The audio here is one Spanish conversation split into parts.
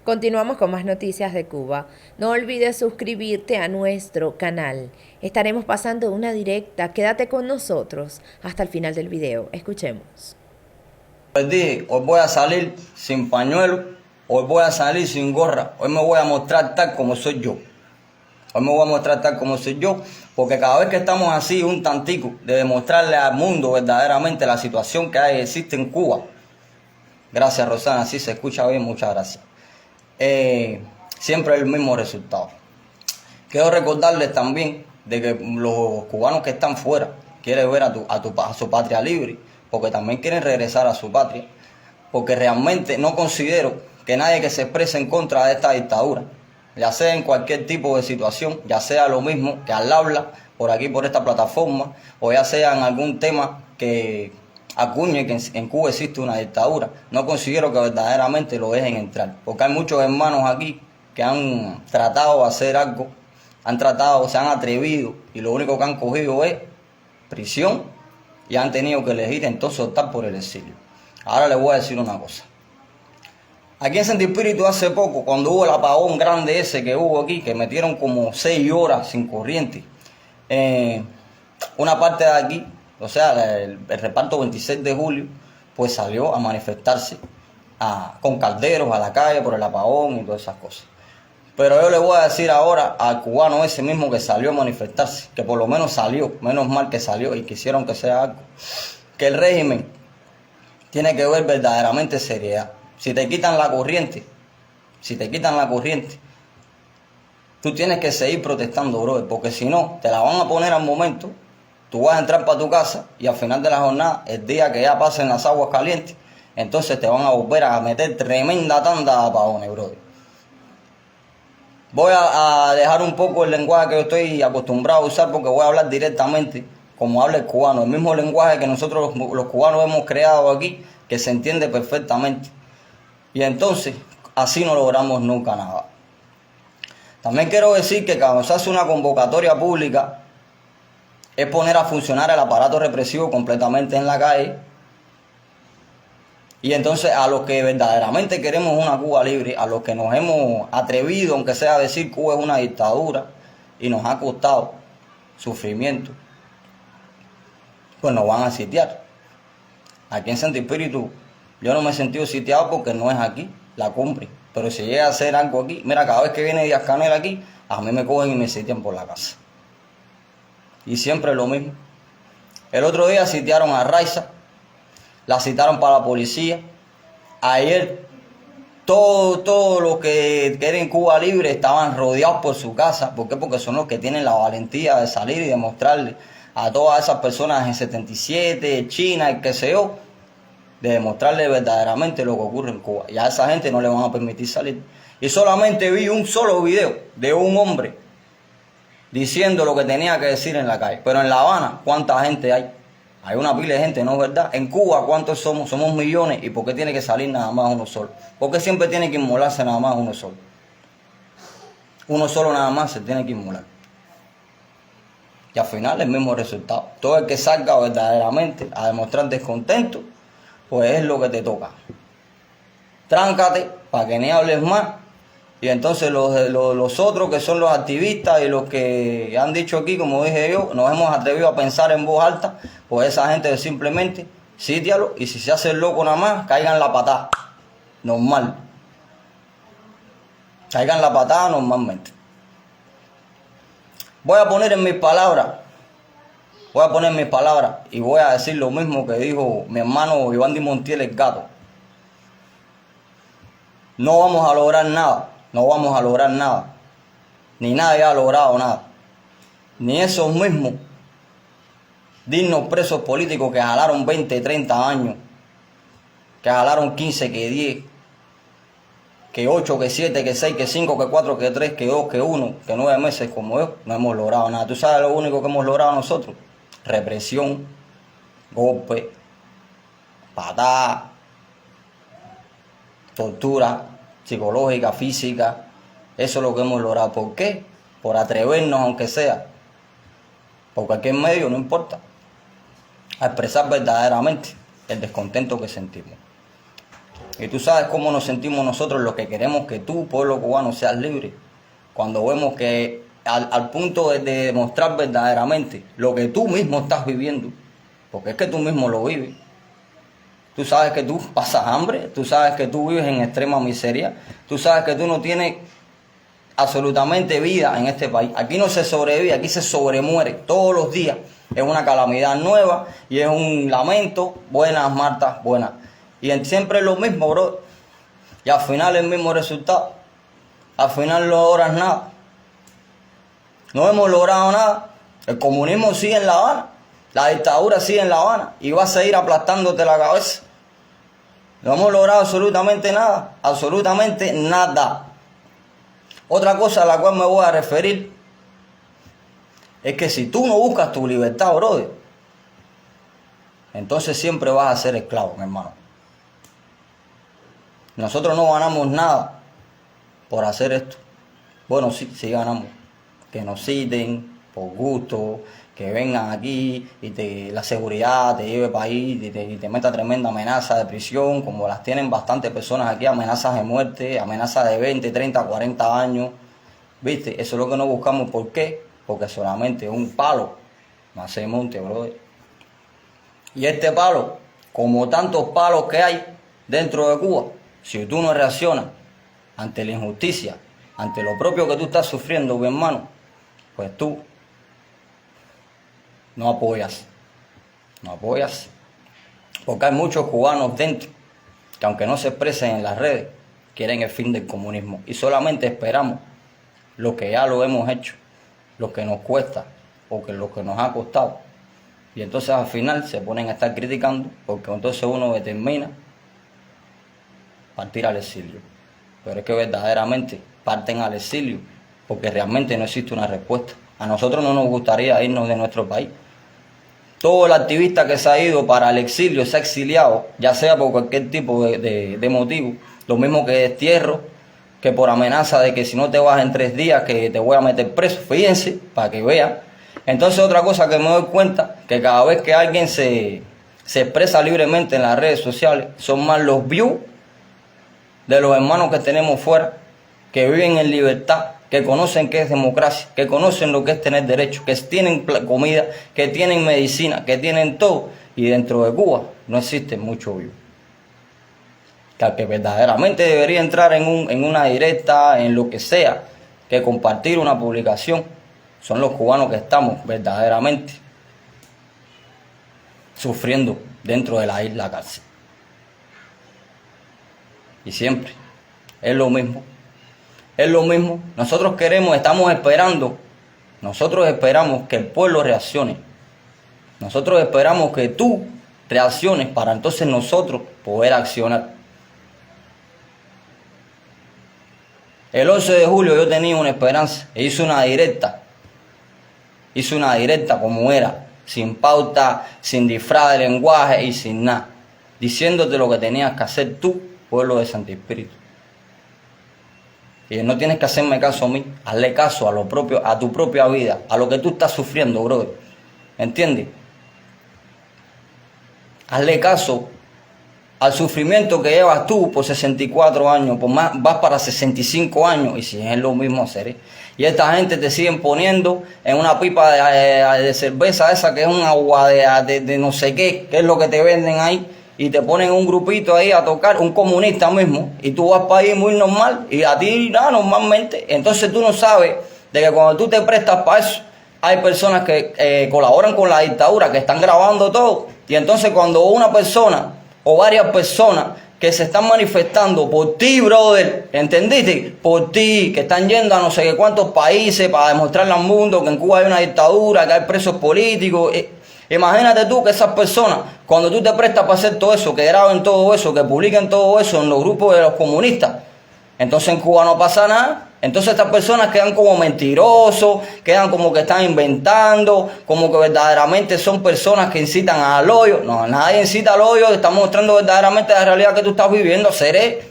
Continuamos con más noticias de Cuba. No olvides suscribirte a nuestro canal. Estaremos pasando una directa. Quédate con nosotros hasta el final del video. Escuchemos. Pues dije, hoy voy a salir sin pañuelo, hoy voy a salir sin gorra, hoy me voy a mostrar tal como soy yo. Hoy me voy a mostrar tal como soy yo, porque cada vez que estamos así, un tantico, de demostrarle al mundo verdaderamente la situación que existe en Cuba. Gracias, Rosana, así se escucha bien, muchas gracias. Siempre es el mismo resultado. Quiero recordarles también de que los cubanos que están fuera quieren ver a su patria libre, porque también quieren regresar a su patria, porque realmente no considero que nadie que se exprese en contra de esta dictadura, ya sea en cualquier tipo de situación, ya sea lo mismo que al habla por aquí, por esta plataforma, o ya sea en algún tema que acuñe que en Cuba existe una dictadura, no considero que verdaderamente lo dejen entrar, porque hay muchos hermanos aquí que han tratado de hacer algo, se han atrevido y lo único que han cogido es prisión y han tenido que elegir entonces optar por el exilio. Ahora les voy a decir una cosa. Aquí en Santo Espíritu hace poco, cuando hubo el apagón grande ese que hubo aquí, que metieron como 6 horas sin corriente, una parte de aquí, o sea, el reparto 26 de julio, pues salió a manifestarse con calderos a la calle por el apagón y todas esas cosas. Pero yo le voy a decir ahora al cubano ese mismo que salió a manifestarse, que por lo menos salió, menos mal que salió y quisieron que sea algo, que el régimen tiene que ver verdaderamente seriedad. Si te quitan la corriente, tú tienes que seguir protestando, brother, porque si no, te la van a poner al momento, tú vas a entrar para tu casa y al final de la jornada, el día que ya pasen las aguas calientes, entonces te van a volver a meter tremenda tanda de apagones, brother. Voy a dejar un poco el lenguaje que yo estoy acostumbrado a usar porque voy a hablar directamente como habla el cubano, el mismo lenguaje que nosotros los cubanos hemos creado aquí, que se entiende perfectamente. Y entonces, así no logramos nunca nada. También quiero decir que cuando se hace una convocatoria pública, es poner a funcionar el aparato represivo completamente en la calle. Y entonces a los que verdaderamente queremos una Cuba libre, a los que nos hemos atrevido, aunque sea a decir Cuba es una dictadura, y nos ha costado sufrimiento, pues nos van a sitiar. Aquí en Santo Espíritu yo no me he sentido sitiado porque no es aquí la cumbre. Pero si llega a hacer algo aquí, mira, cada vez que viene Díaz-Canel aquí, a mí me cogen y me sitian por la casa. Y siempre es lo mismo. El otro día sitiaron a Raiza, la citaron para la policía. Ayer todos los que quieren Cuba libre estaban rodeados por su casa. ¿Por qué? Porque son los que tienen la valentía de salir y demostrarle a todas esas personas en 77, China, el que sé yo, de demostrarle verdaderamente lo que ocurre en Cuba. Y a esa gente no le van a permitir salir. Y solamente vi un solo video de un hombre diciendo lo que tenía que decir en la calle. Pero en La Habana, ¿cuánta gente hay? Hay una pila de gente, ¿no es verdad? En Cuba, ¿cuántos somos? Somos millones. ¿Y por qué tiene que salir nada más uno solo? ¿Por qué siempre tiene que inmolarse nada más uno solo? Uno solo nada más se tiene que inmolar. Y al final el mismo resultado. Todo el que salga verdaderamente a demostrar descontento, pues es lo que te toca. Tráncate para que ni hables más. Y entonces los otros que son los activistas y los que han dicho aquí, como dije yo, nos hemos atrevido a pensar en voz alta, pues esa gente simplemente sítialo y si se hace el loco nada más, caigan la patada. Normal. Caigan la patada normalmente. Voy a poner mis palabras y voy a decir lo mismo que dijo mi hermano Iván Di Montiel, el gato. No vamos a lograr nada. Ni nadie ha logrado nada. Ni esos mismos dignos presos políticos que jalaron 20, 30 años, que jalaron 15, que 10, que 8, que 7, que 6, que 5, que 4, que 3, que 2, que 1, que 9 meses como yo, no hemos logrado nada. ¿Tú sabes lo único que hemos logrado nosotros? Represión, golpe, patada, tortura psicológica, física. Eso es lo que hemos logrado. ¿Por qué? Por atrevernos, aunque sea, por cualquier medio, no importa, a expresar verdaderamente el descontento que sentimos. Y tú sabes cómo nos sentimos nosotros los que queremos que tú, pueblo cubano, seas libre. Cuando vemos que al punto de demostrar verdaderamente lo que tú mismo estás viviendo, porque es que tú mismo lo vives. Tú sabes que tú pasas hambre, tú sabes que tú vives en extrema miseria, tú sabes que tú no tienes absolutamente vida en este país. Aquí no se sobrevive, aquí se sobremuere todos los días. Es una calamidad nueva y es un lamento. Buenas, Marta, buenas. Y siempre es lo mismo, bro. Y al final el mismo resultado. Al final no logras nada. No hemos logrado nada. El comunismo sigue en La Habana. La dictadura sigue en La Habana. Y va a seguir aplastándote la cabeza. No hemos logrado absolutamente nada. Absolutamente nada. Otra cosa a la cual me voy a referir es que si tú no buscas tu libertad, brother, entonces siempre vas a ser esclavo, mi hermano. Nosotros no ganamos nada por hacer esto. Bueno, sí ganamos. Que nos citen por gusto, que vengan aquí y la seguridad te lleve para ahí y te meta tremenda amenaza de prisión, como las tienen bastantes personas aquí, amenazas de muerte, amenazas de 20, 30, 40 años. ¿Viste? Eso es lo que no buscamos. ¿Por qué? Porque solamente un palo no hace monte, brother. Y este palo, como tantos palos que hay dentro de Cuba, si tú no reaccionas ante la injusticia, ante lo propio que tú estás sufriendo, mi hermano, pues tú no apoyas. No apoyas. Porque hay muchos cubanos dentro que, aunque no se expresen en las redes, quieren el fin del comunismo. Y solamente esperamos lo que ya lo hemos hecho, lo que nos cuesta o que lo que nos ha costado. Y entonces al final se ponen a estar criticando, porque entonces uno determina partir al exilio. Pero es que verdaderamente parten al exilio porque realmente no existe una respuesta. A nosotros no nos gustaría irnos de nuestro país. Todo el activista que se ha ido para el exilio, se ha exiliado, ya sea por cualquier tipo de motivo, lo mismo que destierro, que por amenaza de que si no te vas en 3 días que te voy a meter preso. Fíjense, para que vean. Entonces otra cosa que me doy cuenta, que cada vez que alguien se expresa libremente en las redes sociales, son más los views de los hermanos que tenemos fuera, que viven en libertad, que conocen qué es democracia, que conocen lo que es tener derechos, que tienen comida, que tienen medicina, que tienen todo. Y dentro de Cuba no existe mucho view. Que verdaderamente debería entrar en una directa, en lo que sea, que compartir una publicación, son los cubanos que estamos verdaderamente sufriendo dentro de la isla cárcel. Y siempre es lo mismo. Es lo mismo. Nosotros estamos esperando, nosotros esperamos que el pueblo reaccione. Nosotros esperamos que tú reacciones para entonces nosotros poder accionar. El 11 de julio yo tenía una esperanza e hice una directa. Hice una directa como era, sin pauta, sin disfraz de lenguaje y sin nada. Diciéndote lo que tenías que hacer tú, pueblo de Santo Espíritu. Y no tienes que hacerme caso a mí, hazle caso a tu propia vida, a lo que tú estás sufriendo, brother. ¿Entiendes? Hazle caso al sufrimiento que llevas tú por 64 años, por más, vas para 65 años, y si es lo mismo hacer. Y esta gente te siguen poniendo en una pipa de cerveza esa que es un agua de no sé qué, que es lo que te venden ahí, y te ponen un grupito ahí a tocar, un comunista mismo, y tú vas para ahí muy normal, y a ti nada, normalmente. Entonces tú no sabes de que cuando tú te prestas para eso, hay personas que colaboran con la dictadura, que están grabando todo, y entonces cuando una persona o varias personas que se están manifestando por ti, brother, ¿entendiste? Por ti, que están yendo a no sé qué cuántos países para demostrarle al mundo que en Cuba hay una dictadura, que hay presos políticos. Imagínate tú que esas personas, cuando tú te prestas para hacer todo eso, que graben todo eso, que publiquen todo eso en los grupos de los comunistas, entonces en Cuba no pasa nada. Entonces estas personas quedan como mentirosos, quedan como que están inventando, como que verdaderamente son personas que incitan al odio. No, nadie incita al odio, estamos mostrando verdaderamente la realidad que tú estás viviendo, seres.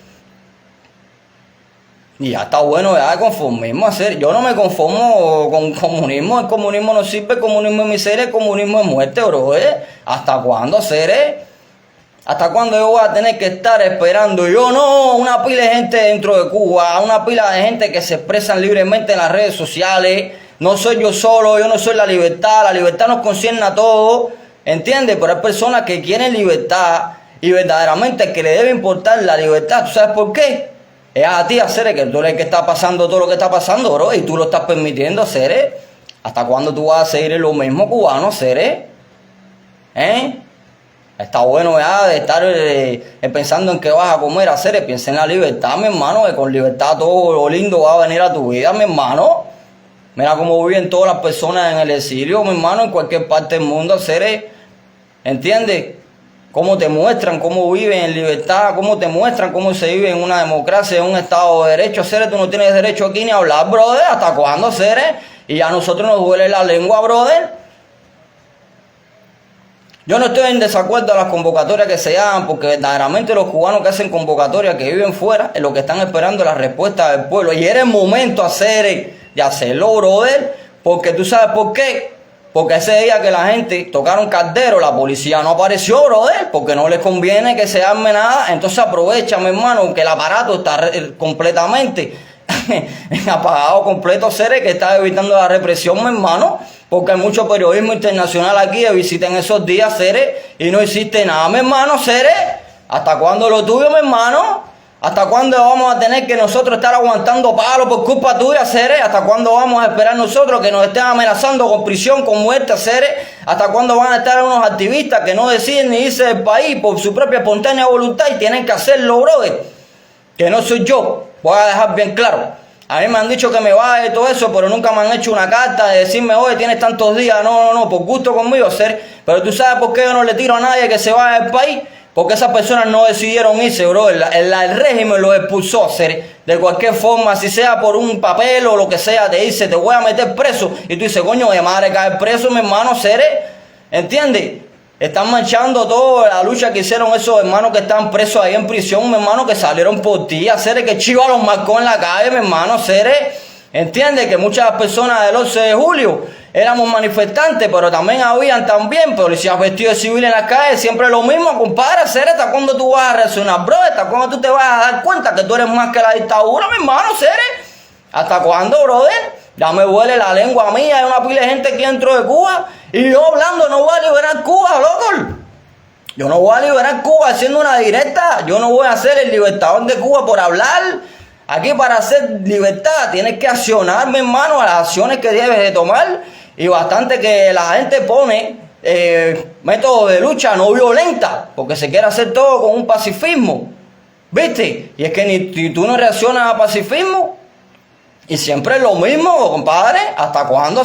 Y ya está bueno ya de conformismo hacer. Yo no me conformo con comunismo, el comunismo no sirve, el comunismo es miseria, el comunismo es muerte, bro. ¿Hasta cuándo, seres? ¿Hasta cuándo yo voy a tener que estar esperando? Yo no, una pila de gente dentro de Cuba, una pila de gente que se expresan libremente en las redes sociales. No soy yo solo, yo no soy la libertad nos concierne a todos, ¿entiendes? Pero hay personas que quieren libertad y verdaderamente que le debe importar la libertad. ¿Tú sabes por qué? Es a ti, hacer que tú eres el que está pasando todo lo que está pasando, bro, y tú lo estás permitiendo, hacer. ¿Hasta cuándo tú vas a seguir en lo mismo, cubano, hacer? Está bueno ya de estar pensando en qué vas a comer, hacer. Piensa en la libertad, mi hermano, que con libertad todo lo lindo va a venir a tu vida, mi hermano. Mira cómo viven todas las personas en el exilio, mi hermano, en cualquier parte del mundo, hacer. ¿Entiendes? Cómo te muestran, cómo viven en libertad, cómo te muestran cómo se vive en una democracia, en un estado de derecho, hacer. Tú no tienes derecho aquí ni a hablar, brother. ¿Hasta cuándo, hacer? Y a nosotros nos duele la lengua, brother. Yo no estoy en desacuerdo a las convocatorias que se hagan, porque verdaderamente los cubanos que hacen convocatorias, que viven fuera, es lo que están esperando la respuesta del pueblo. Y era el momento de hacerlo, brother, porque tú sabes por qué. Porque ese día que la gente tocaron caldero, la policía no apareció, brother, porque no les conviene que se arme nada. Entonces aprovecha, mi hermano, que el aparato está completamente apagado, completo, que está evitando la represión, mi hermano. Porque hay mucho periodismo internacional aquí que visitan esos días, y no existe nada, mi hermano, ¿Hasta cuándo lo tuyo, mi hermano? ¿Hasta cuándo vamos a tener que nosotros estar aguantando palos por culpa tuya, ¿Hasta cuándo vamos a esperar nosotros que nos estén amenazando con prisión, con muerte, ¿Hasta cuándo van a estar unos activistas que no deciden ni irse del país por su propia espontánea voluntad y tienen que hacerlo, brother? Que no soy yo, voy a dejar bien claro. A mí me han dicho que me vaya y todo eso, pero nunca me han hecho una carta de decirme, oye, tienes tantos días. No, por gusto conmigo, Pero tú sabes por qué yo no le tiro a nadie que se vaya del país. Porque esas personas no decidieron irse, bro. El régimen los expulsó, de cualquier forma, si sea por un papel o lo que sea, te dice, te voy a meter preso. Y tú dices, coño, de madre caer preso, mi hermano, ¿entiendes? Están manchando toda la lucha que hicieron esos hermanos que están presos ahí en prisión, mi hermano, que salieron por ti, que Chiva los marcó en la calle, mi hermano, ¿entiendes? Que muchas personas del 11 de julio éramos manifestantes, pero también habían policías vestidos de civil en la calle, siempre lo mismo, compadre, ¿hasta cuándo tú vas a reaccionar, bro? ¿Hasta cuándo tú te vas a dar cuenta que tú eres más que la dictadura, mi hermano, ¿Hasta cuándo, brother? Ya me huele la lengua mía, hay una pila de gente aquí dentro de Cuba, y yo hablando no voy a liberar Cuba, loco. Yo no voy a liberar Cuba haciendo una directa, yo no voy a ser el libertador de Cuba por hablar. Aquí para hacer libertad tienes que accionar, mi hermano, a las acciones que debes de tomar, y bastante que la gente pone métodos de lucha no violenta, porque se quiere hacer todo con un pacifismo, ¿viste? Y es que ni tú no reaccionas a pacifismo. Y siempre es lo mismo, compadre. ¿Hasta cuándo,